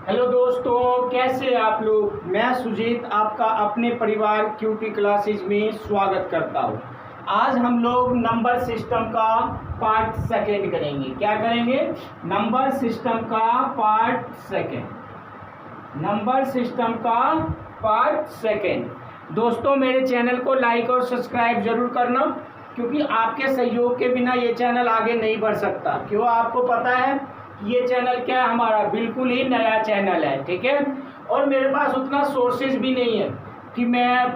Hello दोस्तों, कैसे आप लोग। मैं सुजीत आपका अपने परिवार क्यूटी क्लासेज में स्वागत करता हूँ। आज हम लोग नंबर सिस्टम का पार्ट सेकेंड करेंगे। क्या करेंगे? नंबर सिस्टम का पार्ट सेकेंड। नंबर सिस्टम का पार्ट सेकेंड। दोस्तों, मेरे चैनल को लाइक और सब्सक्राइब जरूर करना, क्योंकि आपके सहयोग के बिना ये चैनल आगे नहीं बढ़ सकता। क्यों? आपको पता है ये चैनल क्या है, हमारा बिल्कुल ही नया चैनल है, ठीक है। और मेरे पास उतना सोर्सेज भी नहीं है कि मैं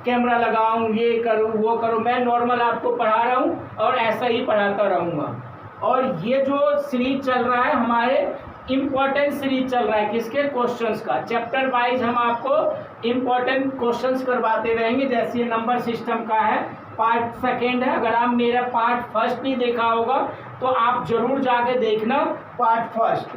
कैमरा लगाऊं, ये करूं, वो करूं। मैं नॉर्मल आपको पढ़ा रहा हूं और ऐसा ही पढ़ाता रहूंगा। और ये जो सीरीज चल रहा है, हमारे इम्पोर्टेंट सीरीज चल रहा है। किसके? क्वेश्चंस का। चैप्टर वाइज हम आपको इम्पोर्टेंट क्वेश्चंस करवाते रहेंगे। जैसे नंबर सिस्टम का है, पार्ट सेकेंड है। अगर आप मेरा पार्ट फर्स्ट नहीं देखा होगा तो आप जरूर जाके देखना पार्ट फर्स्ट।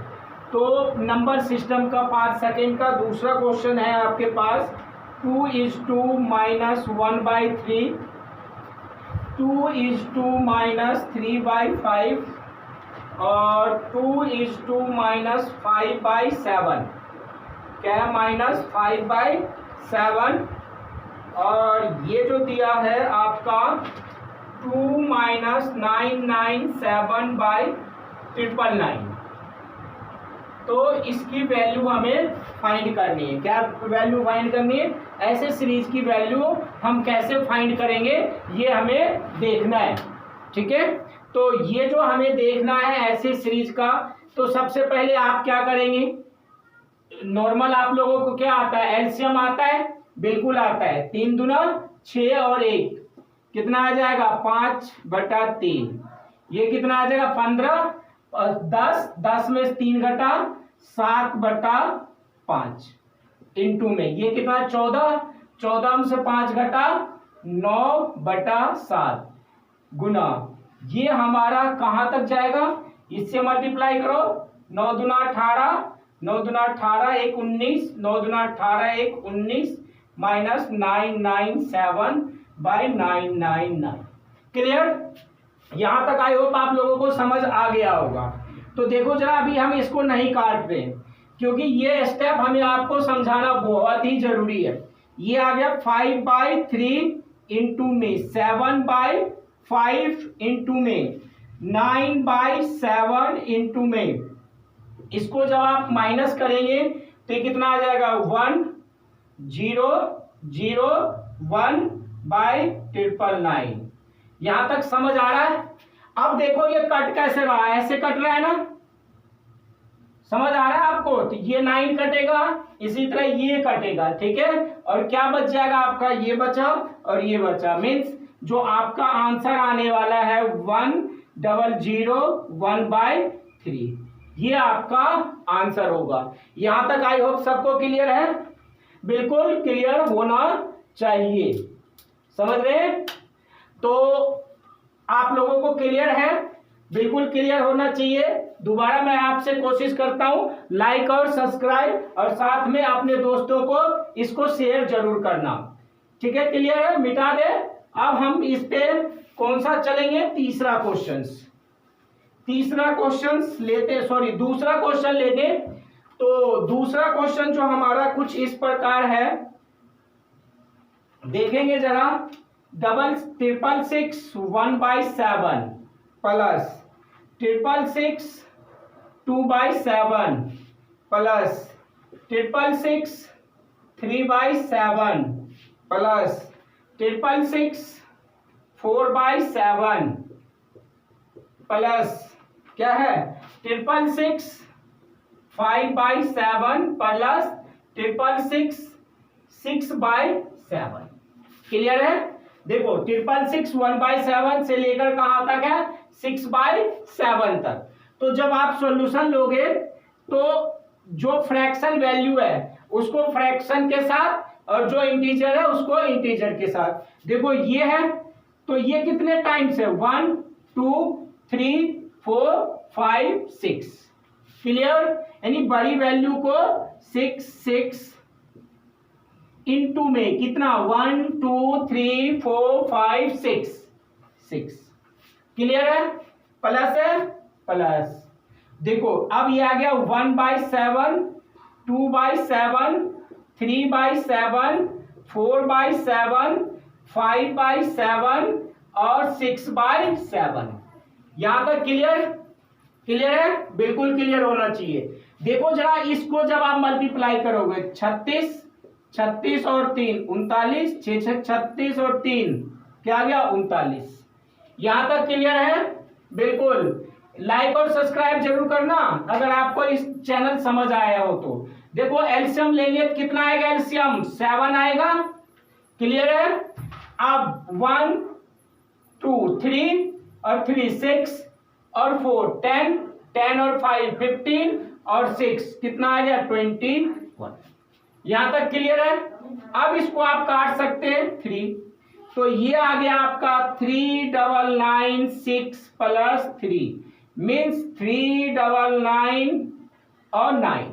तो नंबर सिस्टम का पार्ट सेकेंड का दूसरा क्वेश्चन है आपके पास 2:2 - 1/3, 2:2 - 3/5 और 2:2 - 5/7। क्या है? -5/7। और ये जो दिया है आपका 2 - 997/999। तो इसकी वैल्यू हमें फाइंड करनी है। क्या वैल्यू फाइंड करनी है? ऐसे सीरीज की वैल्यू हम कैसे फाइंड करेंगे, ये हमें देखना है, ठीक है। तो ये जो हमें देखना है ऐसे सीरीज का, तो सबसे पहले आप क्या करेंगे? नॉर्मल आप लोगों को क्या आता है? एलसीएम आता है, बिल्कुल आता है। 3 दूना 6 और 1 कितना आ जाएगा? 5/3। ये कितना आ जाएगा? 15 और 10 में 3 घटा 7/5 इंटू में ये कितना? 14 में से 5 घटा 9/7 गुना। ये हमारा कहां तक जाएगा? इससे मल्टीप्लाई करो। 9 दूना 18, 9 दूना 18, 1 19, 9 दूना 18, 1 19 माइनस 997/999। क्लियर? यहां तक आई होप आप लोगों को समझ आ गया होगा। तो देखो जरा, अभी हम इसको नहीं काट रहे क्योंकि ये स्टेप हमें आपको समझाना बहुत ही जरूरी है। ये आ गया 5/3 इंटू में, 7/5 इंटू में, 9/7 इंटू में। इसको जब आप माइनस करेंगे तो कितना आ जाएगा? 1001/999। यहां तक समझ आ रहा है? अब देखो ये कट कैसे रहा है, ऐसे कट रहा है ना, समझ आ रहा है आपको? तो ये 9 कटेगा, इसी तरह ये कटेगा, ठीक है। और क्या बच जाएगा आपका? ये बचा और ये बचा। मीन्स जो आपका आंसर आने वाला है 1001/3, ये आपका आंसर होगा। यहां तक आई होप सबको क्लियर है? बिल्कुल क्लियर होना चाहिए। समझ रहे हैं? तो आप लोगों को क्लियर है? बिल्कुल क्लियर होना चाहिए। दोबारा मैं आपसे कोशिश करता हूं, लाइक और सब्सक्राइब, और साथ में अपने दोस्तों को इसको शेयर जरूर करना, ठीक है। क्लियर है? मिटा दे। अब हम इस पे कौन सा चलेंगे? तीसरा क्वेश्चन लेते, सॉरी दूसरा क्वेश्चन लेंगे। तो दूसरा क्वेश्चन जो हमारा कुछ इस प्रकार है, देखेंगे जरा। 666 1/7 प्लस 666 2/7 प्लस 666 3/7 प्लस 666 4/7 प्लस क्या है? 666 5/7 प्लस 666 6/7। क्लियर है? देखो 666 1/7 से लेकर कहां तक है? 6/7 तक। तो जब आप सॉल्यूशन लोगे तो जो फ्रैक्शन वैल्यू है उसको फ्रैक्शन के साथ, और जो इंटीजर है उसको इंटीजर के साथ। देखो ये है, तो ये कितने टाइम्स है? 1 2 3 4 5 6। क्लियर? यानी बड़ी वैल्यू को 6 इंटू में कितना? 1 2 3 4 5 6। क्लियर है? प्लस है, प्लस। देखो अब ये आ गया 1/7 2/7, 3/7, 4/7, 5/7 और 6/7। यहां तक क्लियर? क्लियर है? बिल्कुल क्लियर होना चाहिए। देखो जरा इसको जब आप मल्टीप्लाई करोगे 36 और 3 39, 6 36 और 3 क्या गया 39। यहां तक क्लियर है? बिल्कुल। लाइक और सब्सक्राइब जरूर करना अगर आपको इस चैनल समझ आया हो तो। देखो एलसीएम लेंगे कितना आएगा? एलसीएम 7 आएगा। क्लियर है? अब 1 2 3 और 3 6 और 4 10, 10 और 5 15 और 6 कितना आ गया 21। यहां तक क्लियर है? अब इसको आप काट सकते हैं 3, तो ये आ गया आपका 3996 प्लस 3 मीन्स 399 और 9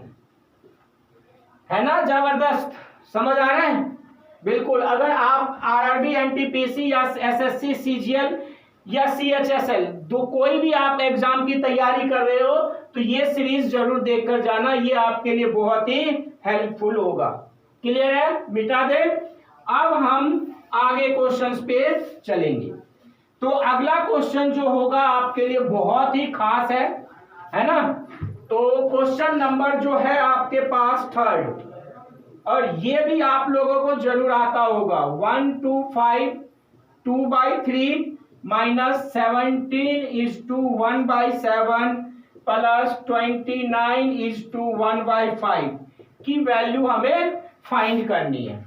है ना। जबरदस्त, समझ आ रहा है? बिल्कुल। अगर आप आरआरबी, एनटीपीसी या एसएससी, सीजीएल या सीएचएसएल कोई भी आप एग्जाम की तैयारी कर रहे हो तो ये सीरीज जरूर देखकर जाना, ये आपके लिए बहुत ही हेल्पफुल होगा। क्लियर है? मिटा दे। अब हम आगे क्वेश्चंस पे चलेंगे। तो अगला क्वेश्चन जो होगा आपके लिए बहुत ही खास है ना। तो क्वेश्चन नंबर जो है आपके पास 3rd, और ये भी आप लोगों को जरूर आता होगा। 1 2 5 2/3 माइनस 17:1/7 प्लस 29:1/5 की वैल्यू हमें फाइंड करनी है।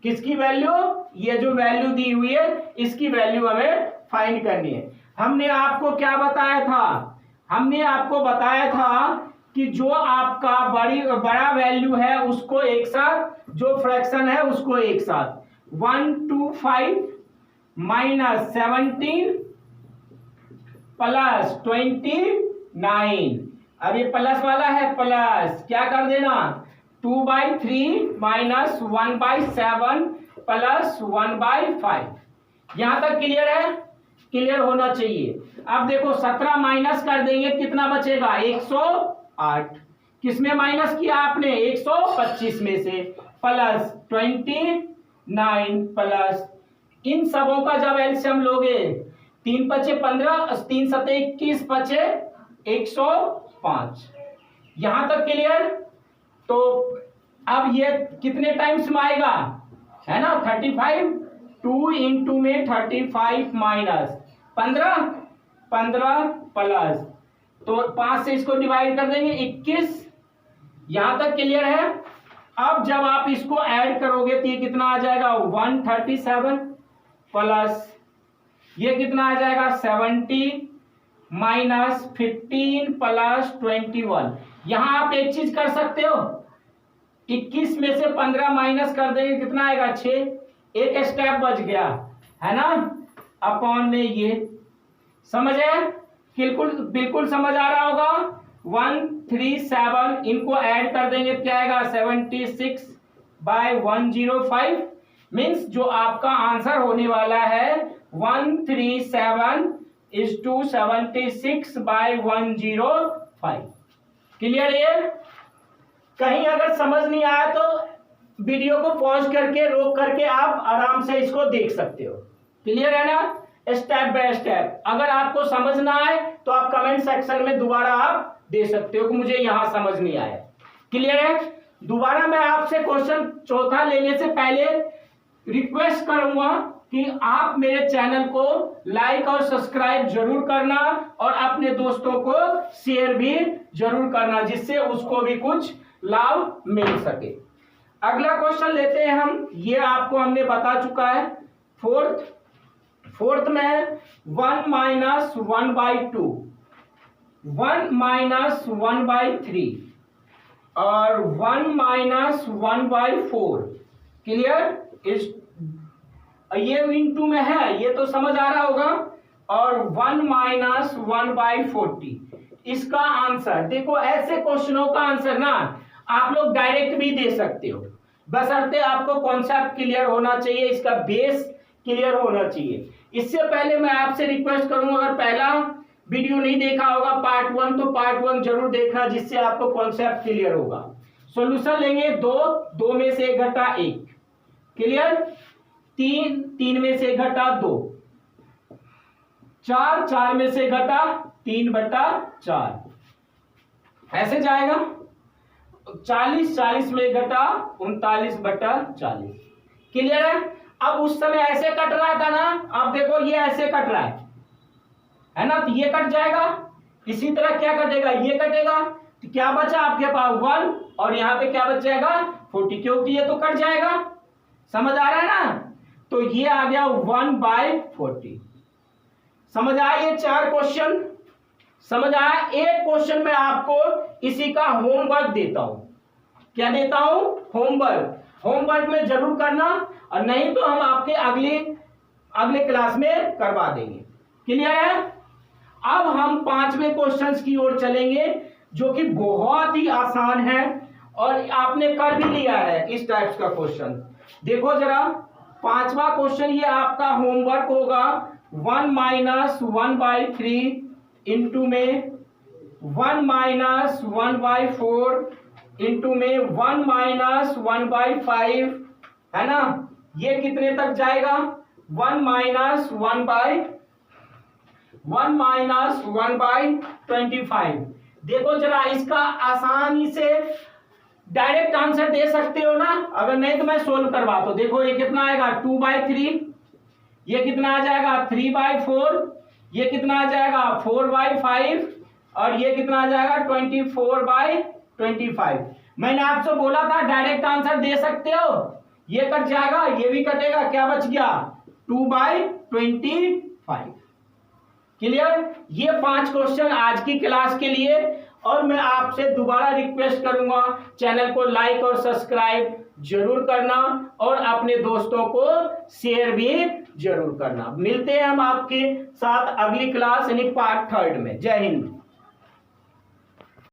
किसकी वैल्यू? ये जो वैल्यू दी हुई है इसकी वैल्यू हमें फाइंड करनी है। हमने आपको क्या बताया था? हमने आपको बताया था कि जो आपका बड़ा वैल्यू है उसको एक साथ, जो फ्रैक्शन है उसको एक साथ 125 माइनस 17 प्लस 29। अब ये प्लस वाला है, प्लस क्या कर देना 2/3 माइनस 1/7 प्लस 1/5। यहां तक क्लियर है? क्लियर होना चाहिए। अब देखो 17 माइनस कर देंगे कितना बचेगा 108। किसमें माइनस किया आपने? 125 में से, प्लस 29 प्लस इन सबों का जब एलसीएम लोगे 3 बचे 15, 3 सते 21 बचे 105। यहां तक क्लियर? तो अब ये कितने टाइम्स में आएगा है ना 35, 2 इंटू में 35 माइनस 15 प्लस, तो 5 से इसको डिवाइड कर देंगे 21। यहां तक क्लियर है? अब जब आप इसको ऐड करोगे तो ये कितना आ जाएगा 137 प्लस ये कितना आ जाएगा 70 माइनस 15 प्लस 21। यहां आप एक चीज कर सकते हो, 21 में से 15 माइनस कर देंगे कितना आएगा 6, एक स्टेप बच गया है ना, अपॉन में ये समझ है? बिल्कुल समझ आ रहा होगा। 137 इनको ऐड कर देंगे क्या आएगा 76/105 मीन्स जो आपका आंसर होने वाला है 137:76/105। क्लियर? ये कहीं अगर समझ नहीं आया तो वीडियो को पॉज करके रोक करके आप आराम से इसको देख सकते हो। क्लियर है ना? Step by step. अगर आपको समझ ना आए तो आप कमेंट सेक्शन में दोबारा आप दे सकते हो कि मुझे यहां समझ नहीं आया। क्लियर है? दोबारा मैं आपसे क्वेश्चन चौथा लेने से पहले रिक्वेस्ट करूंगा कि आप मेरे चैनल को लाइक और सब्सक्राइब जरूर करना और अपने दोस्तों को शेयर भी जरूर करना जिससे उसको भी कुछ लाभ मिल सके। अगला क्वेश्चन लेते हैं हम। ये आपको हमने बता चुका है। फोर्थ में 1 माइनस 1/2, 1 माइनस 1/3 और 1 माइनस 1/4। क्लियर? इस ये इंटू में है, ये तो समझ आ रहा होगा। और 1 माइनस 1/40 इसका आंसर देखो। ऐसे क्वेश्चनों का आंसर ना आप लोग डायरेक्ट भी दे सकते हो, बशर्ते आपको कॉन्सेप्ट क्लियर होना चाहिए, इसका बेस क्लियर होना चाहिए। इससे पहले मैं आपसे रिक्वेस्ट करूंगा, अगर पहला वीडियो नहीं देखा होगा पार्ट 1 तो पार्ट 1 जरूर देखना जिससे आपको कॉन्सेप्ट क्लियर होगा। सॉल्यूशन लेंगे 2, 2 में से 1 घटा 1, क्लियर। 3, 3 में से 1 घटा 2, 4, 4 में से घटा 3/4, ऐसे जाएगा। 40, 40 में घटा 39/40, क्लियर है। अब उस समय ऐसे कट रहा था ना, अब देखो ये ऐसे कट रहा है ना, तो ये कट जाएगा। इसी तरह क्या कटेगा, ये कटेगा, तो क्या बचा आपके पास 1, और यहाँ पे क्या बच जाएगा 40, क्योंकि ये तो कट जाएगा। समझ आ रहा है ना, तो ये आ गया 1/40। समझ आया ये 4 क्वेश्चन, समझ आया। एक क्वेश्चन में आपको इसी का होमवर्क देता हूं। क्या देता हूं, होमवर्क। होमवर्क में जरूर करना, और नहीं तो हम आपके अगले क्लास में करवा देंगे, क्लियर है। अब हम 5वें क्वेश्चन की ओर चलेंगे, जो कि बहुत ही आसान है और आपने कर भी लिया है इस टाइप्स का क्वेश्चन। देखो जरा 5वां क्वेश्चन, ये आपका होमवर्क होगा। 1 - 1/3 इंटू में 1 - 1/4 इंटू में 1 - 1/5, है ना। ये कितने तक जाएगा, 1 - 1/25। देखो जरा इसका आसानी से डायरेक्ट आंसर दे सकते हो ना, अगर नहीं तो मैं सोल्व करवाता हूं। देखो ये कितना आएगा 2/3, ये कितना आ जाएगा 3/4, ये कितना आ जाएगा 4/5, और ये कितना आ जाएगा 24/25। मैंने आपसे बोला था डायरेक्ट आंसर दे सकते हो। ये कट जाएगा, ये भी कटेगा, क्या बच गया 2/25, क्लियर। ये 5 क्वेश्चन आज की क्लास के लिए, और मैं आपसे दोबारा रिक्वेस्ट करूंगा चैनल को लाइक और सब्सक्राइब जरूर करना, और अपने दोस्तों को शेयर भी जरूर करना। मिलते हैं हम आपके साथ अगली क्लास यानी पार्ट 3 में। जय हिंद।